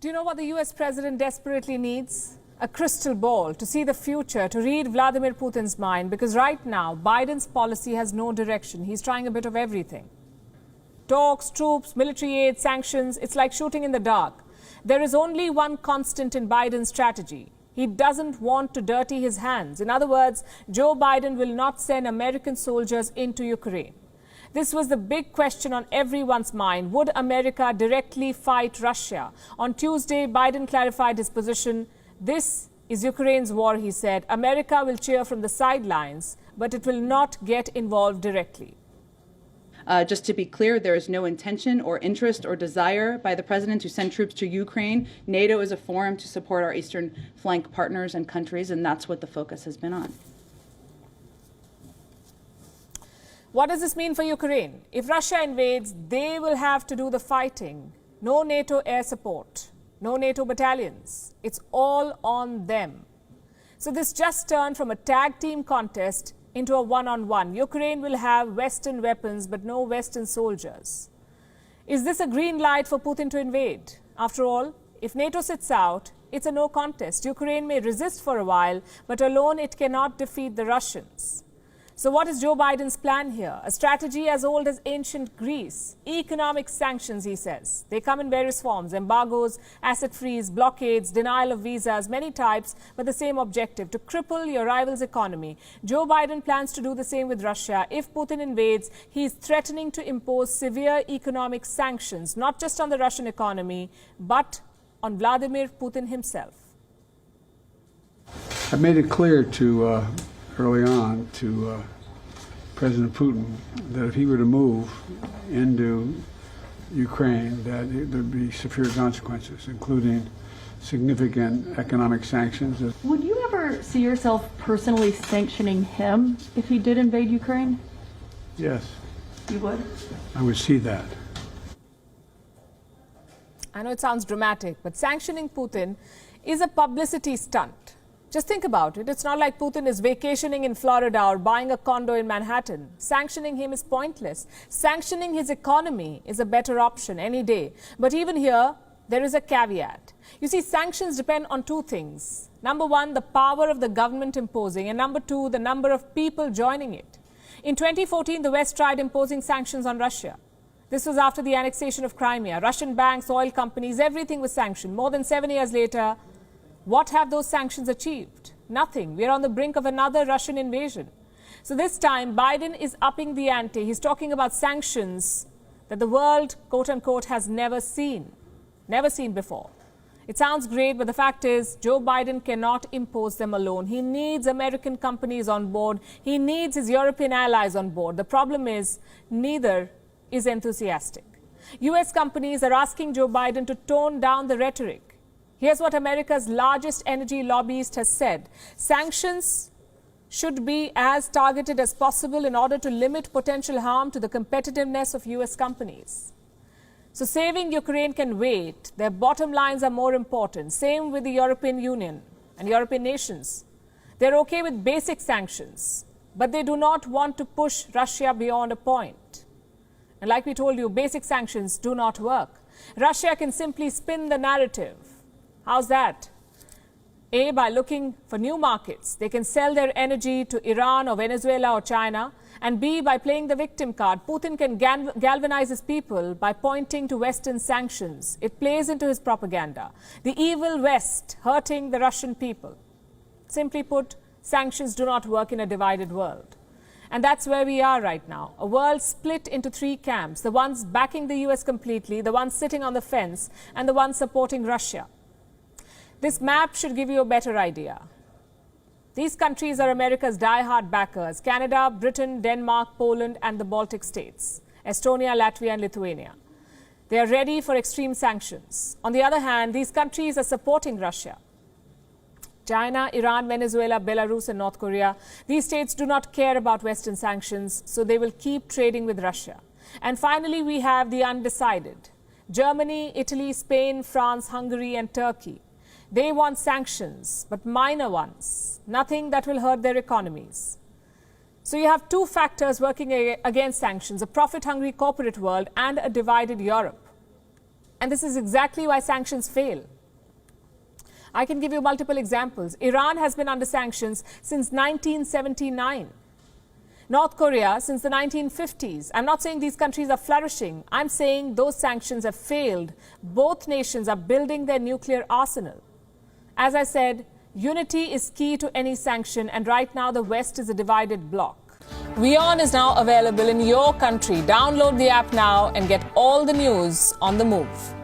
Do you know what the US president desperately needs? A crystal ball to see the future, to read Vladimir Putin's mind, because right now Biden's policy has no direction. He's trying a bit of everything. Talks, troops, military aid, sanctions, it's like shooting in the dark. There is only one constant in Biden's strategy. He doesn't want to dirty his hands. In other words, Joe Biden will not send American soldiers into Ukraine. This was the big question on everyone's mind. Would America directly fight Russia? On Tuesday, Biden clarified his position. This is Ukraine's war, he said. America will cheer from the sidelines, but it will not get involved directly. Just to be clear, there is no intention or interest or desire by the president to send troops to Ukraine. NATO is a forum to support our eastern flank partners and countries, and that's what the focus has been on. What does this mean for Ukraine? If Russia invades, they will have to do the fighting. No NATO air support, no NATO battalions. It's all on them. So this just turned from a tag team contest into a one-on-one. Ukraine will have Western weapons, but no Western soldiers. Is this a green light for Putin to invade? After all, if NATO sits out, it's a no contest. Ukraine may resist for a while, but alone it cannot defeat the Russians. So what is Joe Biden's plan here? A strategy as old as ancient Greece. Economic sanctions, he says. They come in various forms: embargoes, asset freeze, blockades, denial of visas, many types, but the same objective: to cripple your rival's economy. Joe Biden plans to do the same with Russia. If Putin invades, he is threatening to impose severe economic sanctions, not just on the Russian economy, but on Vladimir Putin himself. I made it clear to early on to President Putin that if he were to move into Ukraine, that there'd be severe consequences, including significant economic sanctions. Would you ever see yourself personally sanctioning him if he did invade Ukraine? Yes. You would? I would see that. I know it sounds dramatic, but sanctioning Putin is a publicity stunt. Just think about it. It's not like Putin is vacationing in Florida or buying a condo in Manhattan. Sanctioning him is pointless. Sanctioning his economy is a better option any day. But even here, there is a caveat. You see, sanctions depend on two things. Number one, the power of the government imposing, and number two, the number of people joining it. In 2014, the West tried imposing sanctions on Russia. This was after the annexation of Crimea. Russian banks, oil companies, everything was sanctioned. More than 7 years later, what have those sanctions achieved? Nothing. We're on the brink of another Russian invasion. So this time, Biden is upping the ante. He's talking about sanctions that the world, quote unquote, has never seen before. It sounds great, but the fact is, Joe Biden cannot impose them alone. He needs American companies on board. He needs his European allies on board. The problem is, neither is enthusiastic. US companies are asking Joe Biden to tone down the rhetoric. Here's what America's largest energy lobbyist has said. Sanctions should be as targeted as possible in order to limit potential harm to the competitiveness of US companies. So saving Ukraine can wait. Their bottom lines are more important. Same with the European Union and European nations. They're okay with basic sanctions, but they do not want to push Russia beyond a point. And like we told you, basic sanctions do not work. Russia can simply spin the narrative. How's that? A, by looking for new markets. They can sell their energy to Iran or Venezuela or China. And B, by playing the victim card. Putin can galvanize his people by pointing to Western sanctions. It plays into his propaganda. The evil West hurting the Russian people. Simply put, sanctions do not work in a divided world. And that's where we are right now. A world split into three camps. The ones backing the US completely, the ones sitting on the fence, and the ones supporting Russia. This map should give you a better idea. These countries are America's die-hard backers: Canada, Britain, Denmark, Poland, and the Baltic states, Estonia, Latvia, and Lithuania. They are ready for extreme sanctions. On the other hand, these countries are supporting Russia. China, Iran, Venezuela, Belarus, and North Korea. These states do not care about Western sanctions, so they will keep trading with Russia. And finally, we have the undecided: Germany, Italy, Spain, France, Hungary, and Turkey. They want sanctions, but minor ones, nothing that will hurt their economies. So you have two factors working against sanctions: a profit-hungry corporate world and a divided Europe. And this is exactly why sanctions fail. I can give you multiple examples. Iran has been under sanctions since 1979. North Korea since the 1950s. I'm not saying these countries are flourishing. I'm saying those sanctions have failed. Both nations are building their nuclear arsenal. As I said, unity is key to any sanction, and right now the West is a divided bloc. WION is now available in your country. Download the app now and get all the news on the move.